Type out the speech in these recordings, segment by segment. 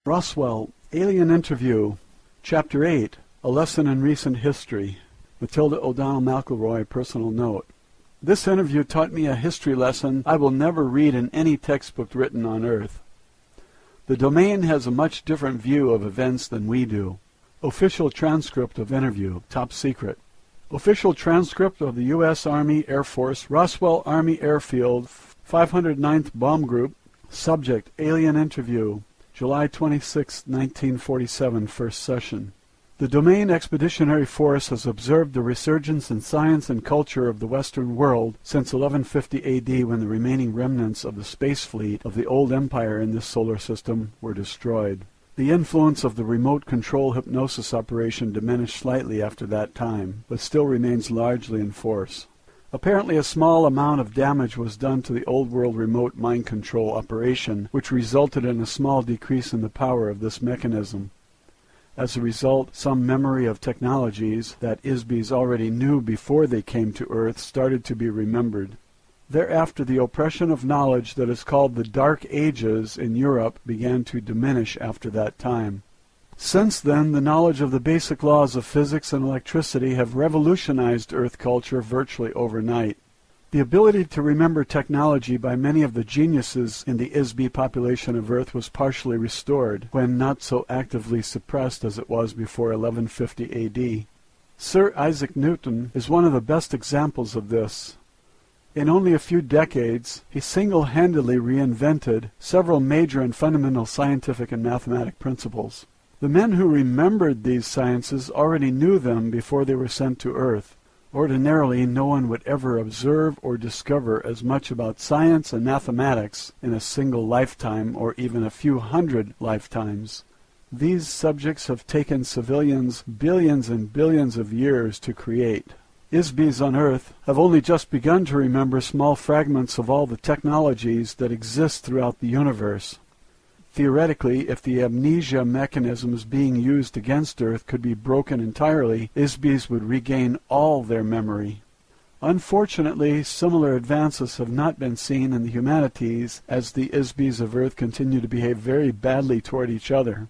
Roswell, Alien Interview, Chapter 8, A Lesson in Recent History. Matilda O'Donnell McElroy, personal note. This interview taught me a history lesson I will never read in any textbook written on Earth. The domain has a much different view of events than we do. Official transcript of interview, top secret. Official transcript of the U.S. Army Air Force, Roswell Army Airfield, 509th Bomb Group. Subject, Alien Interview, July 26, 1947, first session. The Domain Expeditionary Force has observed the resurgence in science and culture of the Western world since 1150 A.D. when the remaining remnants of the space fleet of the old empire in this solar system were destroyed. The influence of the remote control hypnosis operation diminished slightly after that time, but still remains largely in force. Apparently a small amount of damage was done to the old world remote mind control operation, which resulted in a small decrease in the power of this mechanism. As a result, some memory of technologies that ISBs already knew before they came to Earth started to be remembered. Thereafter, the oppression of knowledge that is called the Dark Ages in Europe began to diminish after that time. Since then, the knowledge of the basic laws of physics and electricity have revolutionized Earth culture virtually overnight. The ability to remember technology by many of the geniuses in the ISB population of Earth was partially restored, when not so actively suppressed as it was before 1150 A.D. Sir Isaac Newton is one of the best examples of this. In only a few decades, he single-handedly reinvented several major and fundamental scientific and mathematic principles. The men who remembered these sciences already knew them before they were sent to Earth. Ordinarily, no one would ever observe or discover as much about science and mathematics in a single lifetime or even a few hundred lifetimes. These subjects have taken civilians billions and billions of years to create. ISBs on Earth have only just begun to remember small fragments of all the technologies that exist throughout the universe. Theoretically, if the amnesia mechanisms being used against Earth could be broken entirely, ISBs would regain all their memory. Unfortunately, similar advances have not been seen in the humanities, as the ISBs of Earth continue to behave very badly toward each other.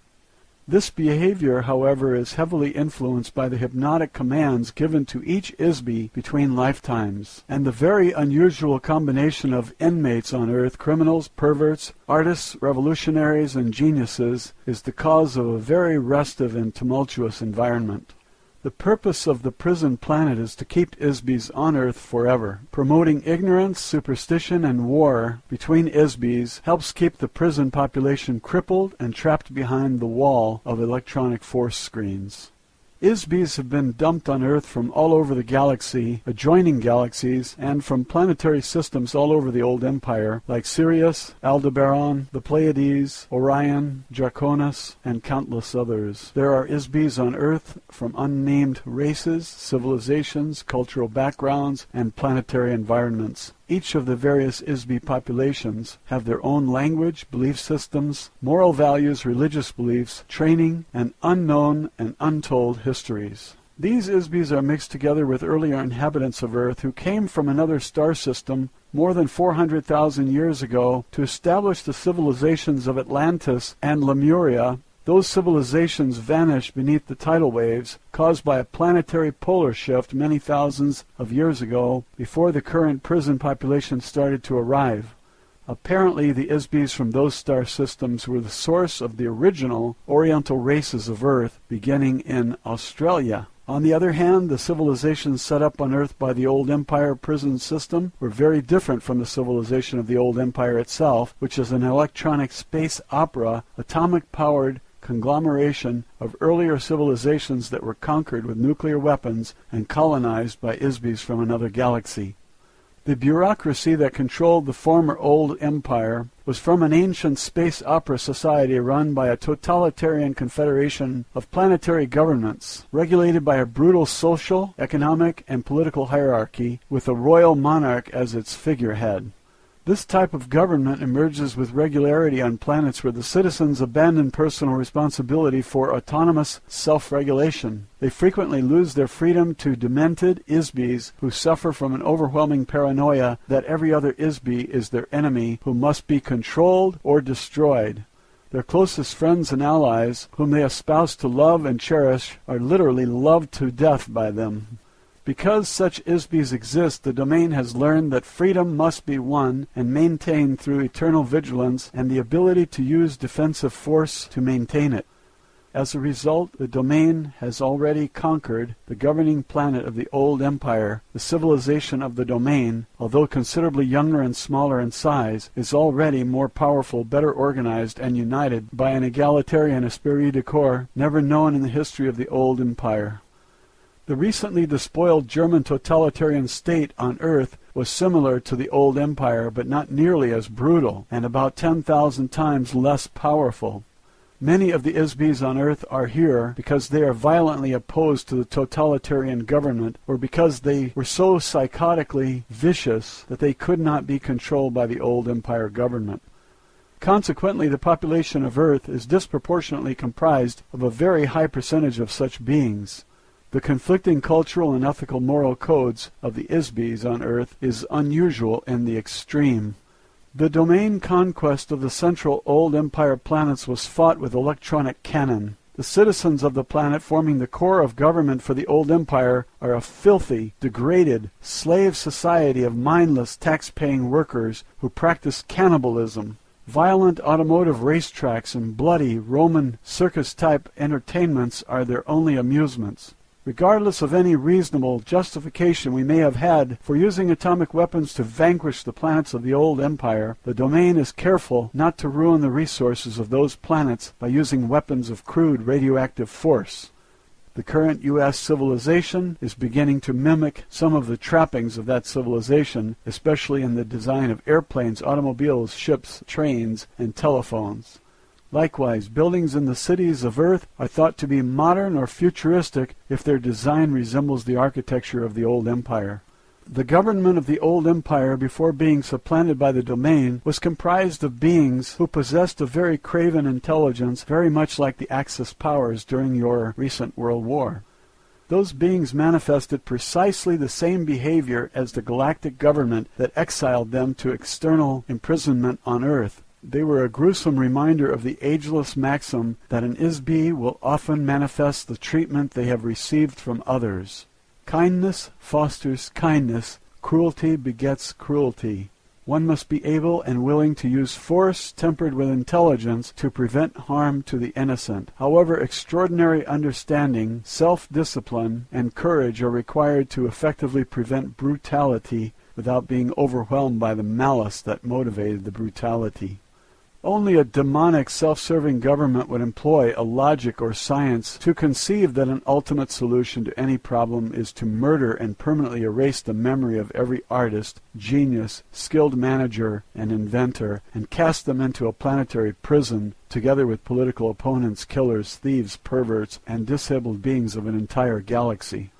This behavior, however, is heavily influenced by the hypnotic commands given to each ISB between lifetimes, and the very unusual combination of inmates on Earth, criminals, perverts, artists, revolutionaries, and geniuses, is the cause of a very restive and tumultuous environment. The purpose of the prison planet is to keep ISBs on Earth forever. Promoting ignorance, superstition, and war between ISBs helps keep the prison population crippled and trapped behind the wall of electronic force screens. ISBs have been dumped on Earth from all over the galaxy, adjoining galaxies, and from planetary systems all over the old empire, like Sirius, Aldebaran, the Pleiades, Orion, Draconis, and countless others. There are ISBs on Earth from unnamed races, civilizations, cultural backgrounds, and planetary environments. Each of the various ISB populations have their own language, belief systems, moral values, religious beliefs, training, and unknown and untold histories. These ISBs are mixed together with earlier inhabitants of Earth who came from another star system more than 400,000 years ago to establish the civilizations of Atlantis and Lemuria. Those civilizations vanished beneath the tidal waves caused by a planetary polar shift many thousands of years ago, before the current prison population started to arrive. Apparently, the ISBs from those star systems were the source of the original Oriental races of Earth, beginning in Australia. On the other hand, the civilizations set up on Earth by the old empire prison system were very different from the civilization of the old empire itself, which is an electronic space opera, atomic-powered conglomeration of earlier civilizations that were conquered with nuclear weapons and colonized by ISBs from another galaxy. The bureaucracy that controlled the former old empire was from an ancient space opera society run by a totalitarian confederation of planetary governments, regulated by a brutal social, economic, and political hierarchy, with a royal monarch as its figurehead. This type of government emerges with regularity on planets where the citizens abandon personal responsibility for autonomous self-regulation. They frequently lose their freedom to demented ISBs who suffer from an overwhelming paranoia that every other ISB is their enemy who must be controlled or destroyed. Their closest friends and allies, whom they espouse to love and cherish, are literally loved to death by them. Because such ISBEs exist, the domain has learned that freedom must be won and maintained through eternal vigilance and the ability to use defensive force to maintain it. As a result, the domain has already conquered the governing planet of the old empire. The civilization of the domain, although considerably younger and smaller in size, is already more powerful, better organized, and united by an egalitarian esprit de corps never known in the history of the old empire. The recently despoiled German totalitarian state on Earth was similar to the old empire, but not nearly as brutal, and about 10,000 times less powerful. Many of the ISBEs on Earth are here because they are violently opposed to the totalitarian government, or because they were so psychotically vicious that they could not be controlled by the old empire government. Consequently, the population of Earth is disproportionately comprised of a very high percentage of such beings. The conflicting cultural and ethical moral codes of the ISBEs on Earth is unusual in the extreme. The domain conquest of the central old empire planets was fought with electronic cannon. The citizens of the planet forming the core of government for the old empire are a filthy, degraded, slave society of mindless tax-paying workers who practice cannibalism. Violent automotive racetracks and bloody Roman circus-type entertainments are their only amusements. Regardless of any reasonable justification we may have had for using atomic weapons to vanquish the planets of the old empire, the domain is careful not to ruin the resources of those planets by using weapons of crude radioactive force. The current U.S. civilization is beginning to mimic some of the trappings of that civilization, especially in the design of airplanes, automobiles, ships, trains, and telephones. Likewise, buildings in the cities of Earth are thought to be modern or futuristic if their design resembles the architecture of the old empire. The government of the old empire, before being supplanted by the domain, was comprised of beings who possessed a very craven intelligence, very much like the Axis powers during your recent World War. Those beings manifested precisely the same behavior as the galactic government that exiled them to external imprisonment on Earth. They were a gruesome reminder of the ageless maxim that an ISBE will often manifest the treatment they have received from others. Kindness fosters kindness, cruelty begets cruelty. One must be able and willing to use force tempered with intelligence to prevent harm to the innocent. However, extraordinary understanding, self-discipline, and courage are required to effectively prevent brutality without being overwhelmed by the malice that motivated the brutality. Only a demonic, self-serving government would employ a logic or science to conceive that an ultimate solution to any problem is to murder and permanently erase the memory of every artist, genius, skilled manager, and inventor, and cast them into a planetary prison, together with political opponents, killers, thieves, perverts, and disabled beings of an entire galaxy.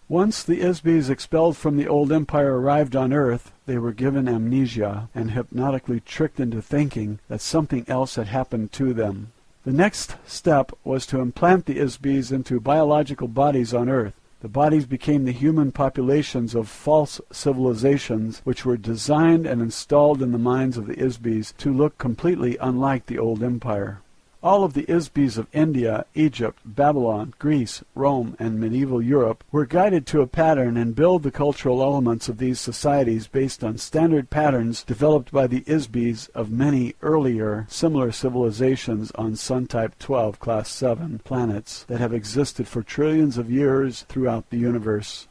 Once the ISBEs expelled from the old empire arrived on Earth, they were given amnesia and hypnotically tricked into thinking that something else had happened to them. The next step was to implant the ISBEs into biological bodies on Earth. The bodies became the human populations of false civilizations which were designed and installed in the minds of the ISBEs to look completely unlike the old empire. All of the ISBEs of India, Egypt, Babylon, Greece, Rome, and medieval Europe were guided to a pattern and build the cultural elements of these societies based on standard patterns developed by the ISBEs of many earlier similar civilizations on Sun-type 12 Class 7 planets that have existed for trillions of years throughout the universe.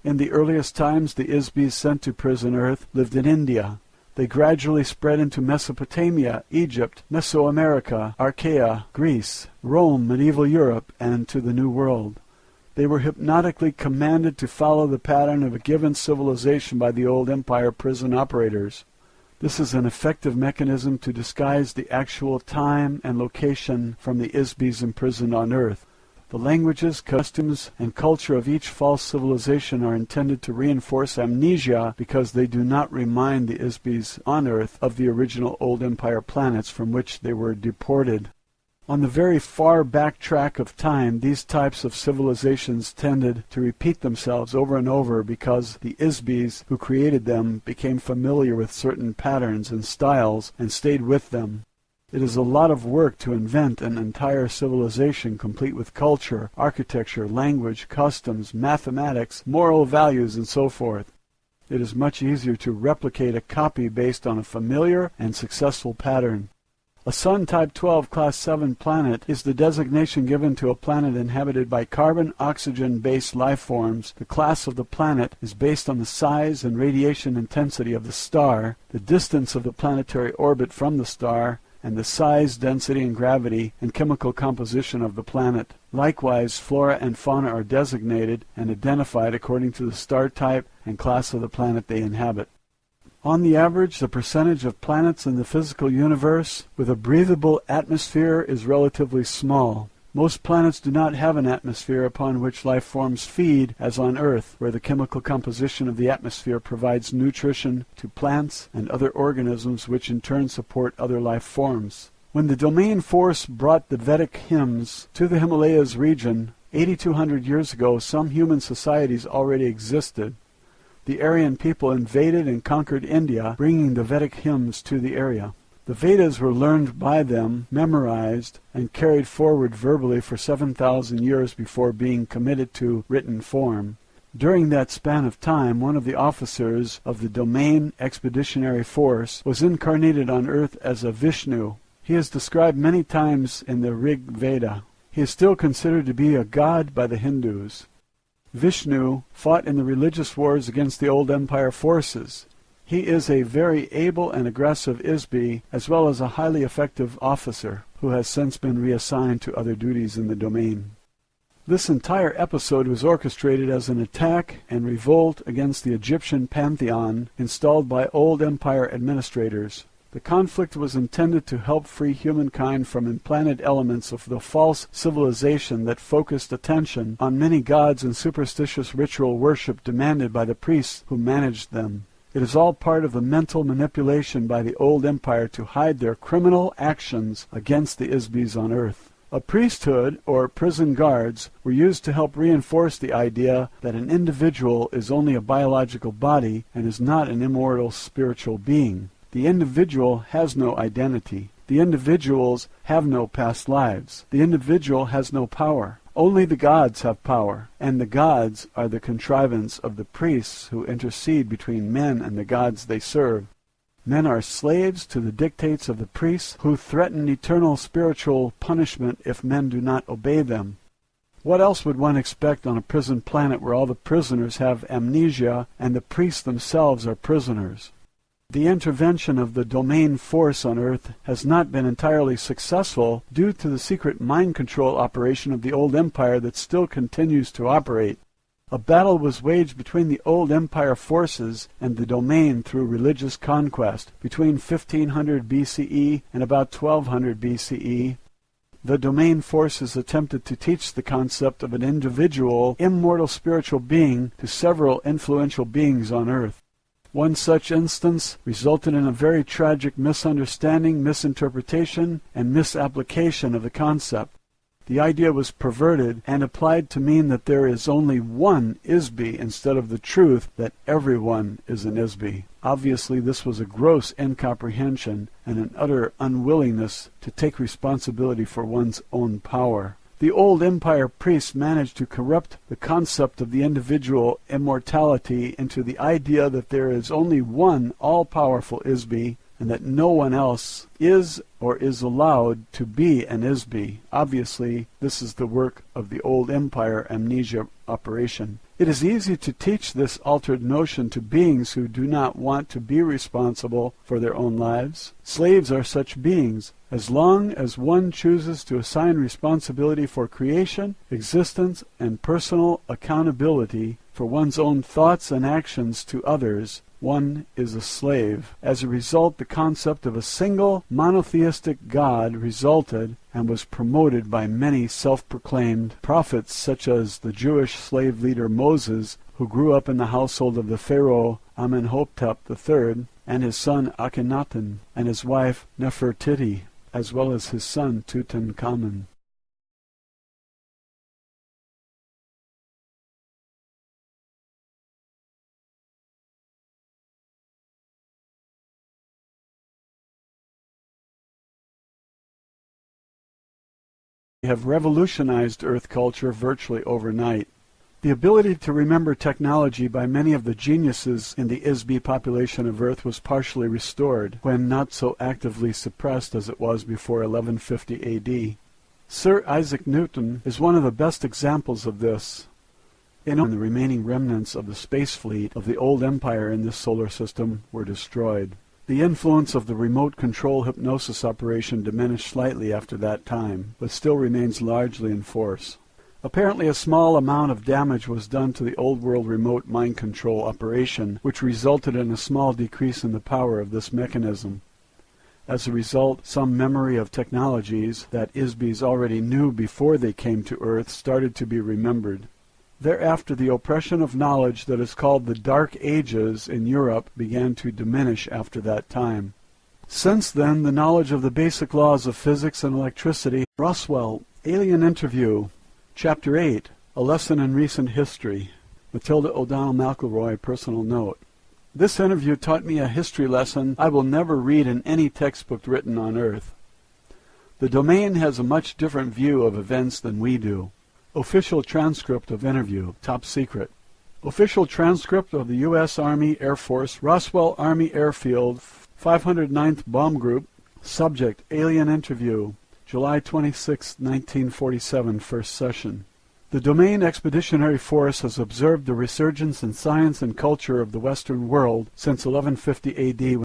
In the earliest times, the ISBEs sent to prison Earth lived in India. They gradually spread into Mesopotamia, Egypt, Mesoamerica, Archaea, Greece, Rome, medieval Europe, and to the New World. They were hypnotically commanded to follow the pattern of a given civilization by the old empire prison operators. This is an effective mechanism to disguise the actual time and location from the ISBEs imprisoned on Earth. The languages, customs, and culture of each false civilization are intended to reinforce amnesia because they do not remind the ISBEs on Earth of the original Old Empire planets from which they were deported. On the very far back track of time, these types of civilizations tended to repeat themselves over and over because the ISBEs who created them became familiar with certain patterns and styles and stayed with them. It is a lot of work to invent an entire civilization complete with culture, architecture, language, customs, mathematics, moral values, and so forth. It is much easier to replicate a copy based on a familiar and successful pattern. A Sun Type 12 Class 7 planet is the designation given to a planet inhabited by carbon-oxygen-based life forms. The class of the planet is based on the size and radiation intensity of the star, the distance of the planetary orbit from the star, and the size, density, and gravity and chemical composition of the planet. Likewise, flora and fauna are designated and identified according to the star type and class of the planet they inhabit. On the average, the percentage of planets in the physical universe with a breathable atmosphere is relatively small. Most planets do not have an atmosphere upon which life forms feed, as on Earth, where the chemical composition of the atmosphere provides nutrition to plants and other organisms which in turn support other life forms. When the domain force brought the Vedic hymns to the Himalayas region 8,200 years ago, some human societies already existed. The Aryan people invaded and conquered India, bringing the Vedic hymns to the area. The Vedas were learned by them, memorized, and carried forward verbally for 7,000 years before being committed to written form. During that span of time, one of the officers of the Domain Expeditionary Force was incarnated on Earth as a Vishnu. He is described many times in the Rig Veda. He is still considered to be a god by the Hindus. Vishnu fought in the religious wars against the old empire forces. He is a very able and aggressive Isbi, as well as a highly effective officer, who has since been reassigned to other duties in the domain. This entire episode was orchestrated as an attack and revolt against the Egyptian pantheon installed by old empire administrators. The conflict was intended to help free humankind from implanted elements of the false civilization that focused attention on many gods and superstitious ritual worship demanded by the priests who managed them. It is all part of the mental manipulation by the old empire to hide their criminal actions against the Isbis on Earth. A priesthood, or prison guards, were used to help reinforce the idea that an individual is only a biological body and is not an immortal spiritual being. The individual has no identity. The individuals have no past lives. The individual has no power. Only the gods have power, and the gods are the contrivance of the priests who intercede between men and the gods they serve. Men are slaves to the dictates of the priests, who threaten eternal spiritual punishment if men do not obey them. What else would one expect on a prison planet where all the prisoners have amnesia and the priests themselves are prisoners? The intervention of the domain force on Earth has not been entirely successful due to the secret mind control operation of the old empire that still continues to operate. A battle was waged between the old empire forces and the domain through religious conquest between 1500 BCE and about 1200 BCE. The domain forces attempted to teach the concept of an individual, immortal spiritual being to several influential beings on Earth. One such instance resulted in a very tragic misunderstanding, misinterpretation, and misapplication of the concept. The idea was perverted and applied to mean that there is only one Isbi instead of the truth that everyone is an Isbi. Obviously, this was a gross incomprehension and an utter unwillingness to take responsibility for one's own power. The old empire priests managed to corrupt the concept of the individual immortality into the idea that there is only one all-powerful Isbi and that no one else is or is allowed to be an Isbi. Obviously, this is the work of the old empire amnesia operation. It is easy to teach this altered notion to beings who do not want to be responsible for their own lives. Slaves are such beings. As long as one chooses to assign responsibility for creation, existence, and personal accountability for one's own thoughts and actions to others, one is a slave. As a result, the concept of a single monotheistic God resulted and was promoted by many self-proclaimed prophets such as the Jewish slave leader Moses, who grew up in the household of the Pharaoh Amenhotep III, and his son Akhenaten, and his wife Nefertiti, as well as his son Tutankhamun. have revolutionized Earth culture virtually overnight. The ability to remember technology by many of the geniuses in the ISB population of Earth was partially restored, when not so actively suppressed as it was before 1150 AD. Sir Isaac Newton is one of the best examples of this. The remaining remnants of the space fleet of the old empire in this solar system were destroyed. The influence of the remote control hypnosis operation diminished slightly after that time, but still remains largely in force. Apparently a small amount of damage was done to the old world remote mind control operation, which resulted in a small decrease in the power of this mechanism. As a result, some memory of technologies that ISBs already knew before they came to Earth started to be remembered. Thereafter, the oppression of knowledge that is called the Dark Ages in Europe began to diminish after that time. Since then, the knowledge of the basic laws of physics and electricity. Roswell, Alien Interview, Chapter 8, A Lesson in Recent History. Matilda O'Donnell McElroy, personal note. This interview taught me a history lesson I will never read in any textbook written on Earth. The domain has a much different view of events than we do. Official transcript of interview, top secret. Official transcript of the U.S. Army Air Force, Roswell Army Airfield, 509th Bomb Group. Subject, Alien Interview, July 26, 1947, first session. The Domain Expeditionary Force has observed the resurgence in science and culture of the Western world since 1150 AD.